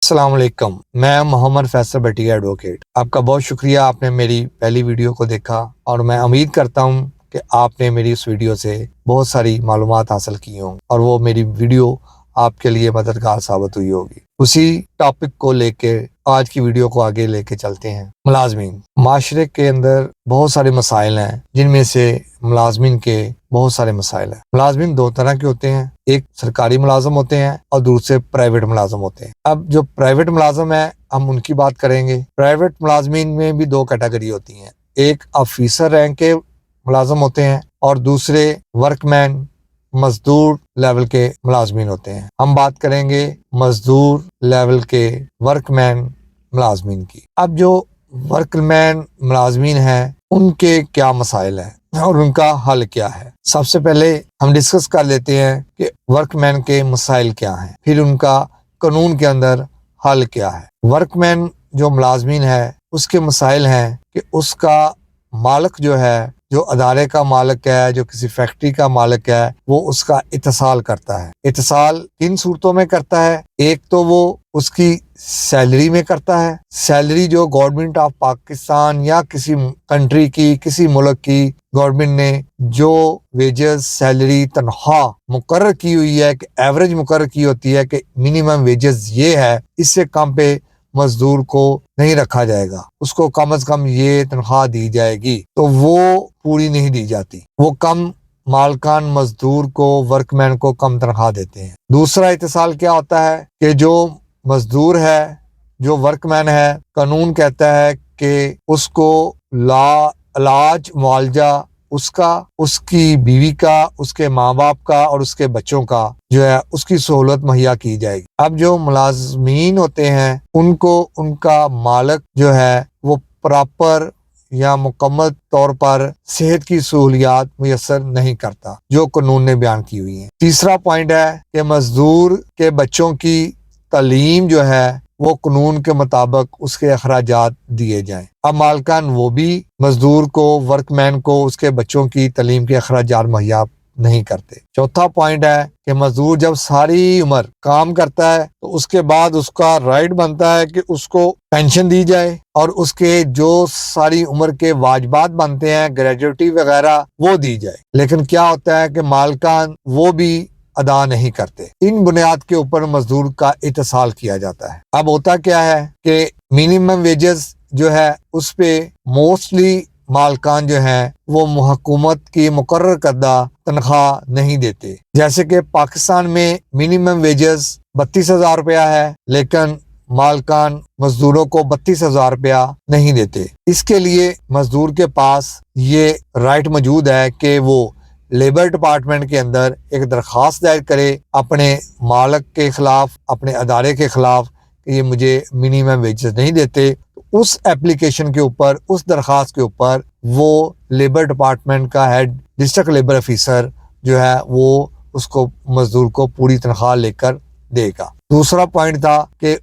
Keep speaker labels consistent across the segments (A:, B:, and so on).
A: السلام علیکم، میں محمد فیصل بٹیا ایڈوکیٹ۔ آپ کا بہت شکریہ، آپ نے میری پہلی ویڈیو کو دیکھا اور میں امید کرتا ہوں کہ آپ نے میری اس ویڈیو سے بہت ساری معلومات حاصل کی ہوں اور وہ میری ویڈیو آپ کے لیے مددگار ثابت ہوئی ہوگی۔ اسی ٹاپک کو لے کے آج کی ویڈیو کو آگے لے کے چلتے ہیں۔ ملازمین معاشرے کے اندر بہت سارے مسائل ہیں، جن میں سے ملازمین کے بہت سارے مسائل ہیں۔ ملازمین دو طرح کے ہوتے ہیں، ایک سرکاری ملازم ہوتے ہیں اور دوسرے پرائیویٹ ملازم ہوتے ہیں۔ اب جو پرائیویٹ ملازم ہیں ہم ان کی بات کریں گے۔ پرائیویٹ ملازمین میں بھی دو کیٹیگری ہوتی ہیں، ایک آفیسر رینک کے ملازم ہوتے ہیں اور دوسرے ورک مین مزدور لیول کے ملازمین ہوتے ہیں۔ ہم بات کریں گے مزدور لیول کے ورک مین ملازمین کی۔ اب جو ورک مین ملازمین ہیں ان کے کیا مسائل ہیں اور ان کا حل کیا ہے۔ سب سے پہلے ہم ڈسکس کر لیتے ہیں کہ ورک مین کے مسائل کیا ہیں، پھر ان کا قانون کے اندر حل کیا ہے۔ ورک مین جو ملازمین ہے اس کے مسائل ہیں کہ اس کا مالک جو ہے، جو ادارے کا مالک ہے، جو کسی فیکٹری کا مالک ہے، وہ اس کا اتصال کرتا ہے۔ اتصال کن صورتوں میں کرتا ہے؟ ایک تو وہ اس کی سیلری میں کرتا ہے، سیلری جو گورنمنٹ آف پاکستان یا کسی کنٹری کی، کسی ملک کی گورنمنٹ نے جو ویجز، سیلری، تنخواہ مقرر کی ہوئی ہے، کہ ایوریج مقرر کی ہوتی ہے کہ منیمم ویجز یہ ہے، اس سے کم پہ مزدور کو نہیں رکھا جائے گا، اس کو کم از کم یہ تنخواہ دی جائے گی، تو وہ پوری نہیں دی جاتی۔ وہ کم مالکان مزدور کو، ورک مین کو کم تنخواہ دیتے ہیں۔ دوسرا اتصال کیا ہوتا ہے کہ جو مزدور ہے، جو ورک مین ہے، قانون کہتا ہے کہ اس کو علاج، معالجہ اس کا، اس کی بیوی کا، اس کے ماں باپ کا اور اس کے بچوں کا جو ہے اس کی سہولت مہیا کی جائے گی۔ اب جو ملازمین ہوتے ہیں ان کو ان کا مالک جو ہے وہ پراپر یا مکمل طور پر صحت کی سہولیات میسر نہیں کرتا، جو قانون نے بیان کی ہوئی ہیں۔ تیسرا پوائنٹ ہے کہ مزدور کے بچوں کی تعلیم جو ہے وہ قانون کے مطابق اس کے اخراجات دیے جائیں۔ اب مالکان وہ بھی مزدور کو، ورک مین کو اس کے بچوں کی تعلیم کے اخراجات مہیا نہیں کرتے۔ چوتھا پوائنٹ ہے کہ مزدور جب ساری عمر کام کرتا ہے تو اس کے بعد اس کا رائٹ بنتا ہے کہ اس کو پینشن دی جائے اور اس کے جو ساری عمر کے واجبات بنتے ہیں، گریجوٹی وغیرہ، وہ دی جائے۔ لیکن کیا ہوتا ہے کہ مالکان وہ بھی ادا نہیں کرتے۔ ان بنیاد کے اوپر مزدور کا اتصال کیا جاتا ہے۔ اب ہوتا کیا ہے کہ منیمم ویجز جو ہے اس پہ موسٹلی مالکان جو ہیں وہ حکومت کی مقرر کردہ تنخواہ نہیں دیتے۔ جیسے کہ پاکستان میں منیمم ویجز 32,000 روپیہ ہے، لیکن مالکان مزدوروں کو 32,000 روپیہ نہیں دیتے۔ اس کے لیے مزدور کے پاس یہ رائٹ موجود ہے کہ وہ لیبر ڈپارٹمنٹ کے اندر ایک درخواست دائر کرے اپنے مالک کے خلاف، اپنے ادارے کے خلاف کہ یہ مجھے منیمم ویجز نہیں دیتے۔ اس ایپلیکیشن کے اوپر، اس درخواست کے اوپر وہ لیبر ڈپارٹمنٹ کا ہیڈ، ڈسٹرکٹ لیبر آفیسر جو ہے وہ اس کو مزدور کو پوری تنخواہ لے کر دے گا۔ دوسرا پوائنٹ تھا کہ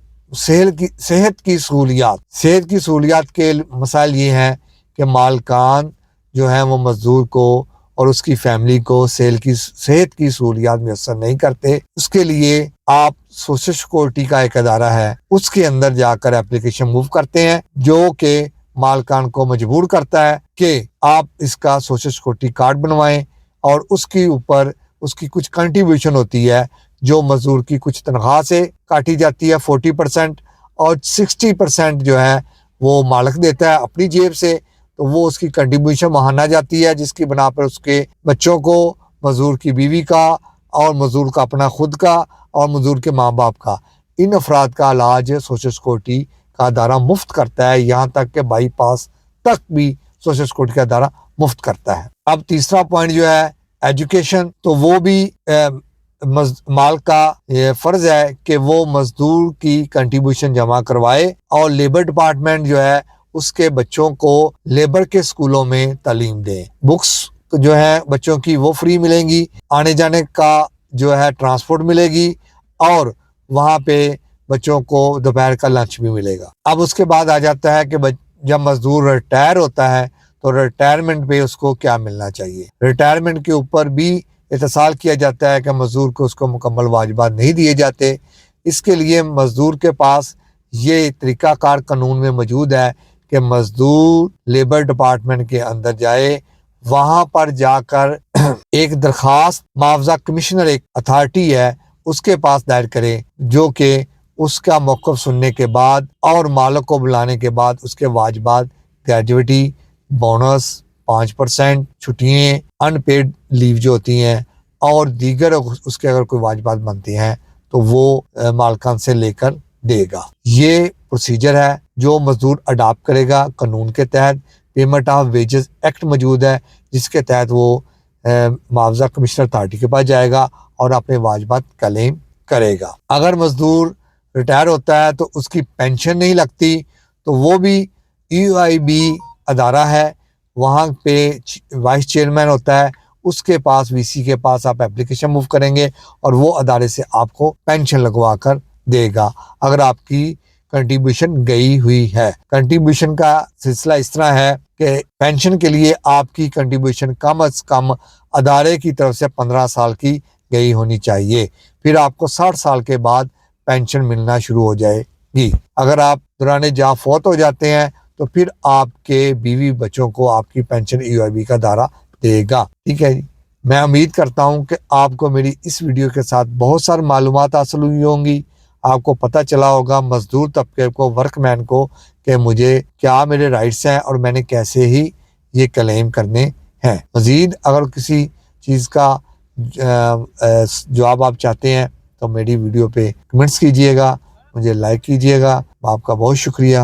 A: صحت کی سہولیات کے مسائل یہ ہیں کہ مالکان جو ہیں وہ مزدور کو اور اس کی فیملی کو صحت کی سہولیات میسر نہیں کرتے۔ اس کے لیے آپ سوشل سیکورٹی کا ایک ادارہ ہے، اس کے اندر جا کر اپلیکیشن موو کرتے ہیں، جو کہ مالکان کو مجبور کرتا ہے کہ آپ اس کا سوشل سیکورٹی کارڈ بنوائیں اور اس کے اوپر اس کی کچھ کنٹریبیوشن ہوتی ہے جو مزدور کی کچھ تنخواہ سے کاٹی جاتی ہے 40%، اور 60% جو ہے وہ مالک دیتا ہے اپنی جیب سے، تو وہ اس کی کنٹریبیوشن وہاں نہ جاتی ہے، جس کی بنا پر اس کے بچوں کو، مزدور کی بیوی کا اور مزدور کا اپنا خود کا اور مزدور کے ماں باپ کا، ان افراد کا علاج سوشل سیکورٹی کا ادارہ مفت کرتا ہے، یہاں تک کہ بائی پاس تک بھی سوشل سیکورٹی کا ادارہ مفت کرتا ہے۔ اب تیسرا پوائنٹ جو ہے ایجوکیشن، تو وہ بھی مالک کا یہ فرض ہے کہ وہ مزدور کی کنٹریبیوشن جمع کروائے اور لیبر ڈپارٹمنٹ جو ہے اس کے بچوں کو لیبر کے سکولوں میں تعلیم دیں۔ بکس جو ہے بچوں کی وہ فری ملیں گی، آنے جانے کا جو ہے ٹرانسپورٹ ملے گی، اور وہاں پہ بچوں کو دوپہر کا لنچ بھی ملے گا۔ اب اس کے بعد آ جاتا ہے کہ جب مزدور ریٹائر ہوتا ہے تو ریٹائرمنٹ پہ اس کو کیا ملنا چاہیے۔ ریٹائرمنٹ کے اوپر بھی اتصال کیا جاتا ہے کہ مزدور کو اس کو مکمل واجبات نہیں دیے جاتے۔ اس کے لیے مزدور کے پاس یہ طریقہ کار قانون میں موجود ہے کہ مزدور لیبر ڈپارٹمنٹ کے اندر جائے، وہاں پر جا کر ایک درخواست معاوضہ کمشنر ایک اتھارٹی ہے اس کے پاس دائر کرے، جو کہ اس کا موقف سننے کے بعد اور مالک کو بلانے کے بعد اس کے واجبات، گریجویٹی، بونس، 5%، چھٹیاں، ان پیڈ لیو جو ہوتی ہیں اور دیگر اس کے اگر کوئی واجبات بنتی ہیں تو وہ مالکان سے لے کر دے گا۔ یہ پروسیجر ہے جو مزدور اڈاپٹ کرے گا قانون کے تحت۔ پیمنٹ آف ویجز ایکٹ موجود ہے جس کے تحت وہ معاوضہ کمشنر اتھارٹی کے پاس جائے گا اور اپنے واجبات کلیم کرے گا۔ اگر مزدور ریٹائر ہوتا ہے تو اس کی پینشن نہیں لگتی تو وہ بھی EOIB ادارہ ہے، وہاں پہ وائس چیئرمین ہوتا ہے، اس کے پاس VC کے پاس آپ اپلیکیشن موو کریں گے اور وہ ادارے سے آپ کو پینشن لگوا کر دے گا اگر آپ کی کنٹریبیوشن گئی ہوئی ہے۔ کنٹریبیوشن کا سلسلہ اس طرح ہے کہ پینشن کے لیے آپ کی کنٹریبیوشن کم از کم ادارے کی طرف سے 15 سال کی گئی ہونی چاہیے، پھر آپ کو 60 سال کے بعد پینشن ملنا شروع ہو جائے گی۔ اگر آپ دوران جہاں فوت ہو جاتے ہیں تو پھر آپ کے بیوی بچوں کو آپ کی پینشن EOIB کا دارہ دے گا۔ ٹھیک ہے جی، میں امید کرتا ہوں کہ آپ کو میری اس ویڈیو کے ساتھ بہت ساری معلومات حاصل ہوئی ہوں گی، آپ کو پتہ چلا ہوگا مزدور طبقے کو، ورک مین کو، کہ مجھے کیا میرے رائٹس ہیں اور میں نے کیسے ہی یہ کلیم کرنے ہیں۔ مزید اگر کسی چیز کا جواب آپ چاہتے ہیں تو میری ویڈیو پہ کمنٹس کیجئے گا، مجھے لائک کیجئے گا۔ آپ کا بہت شکریہ۔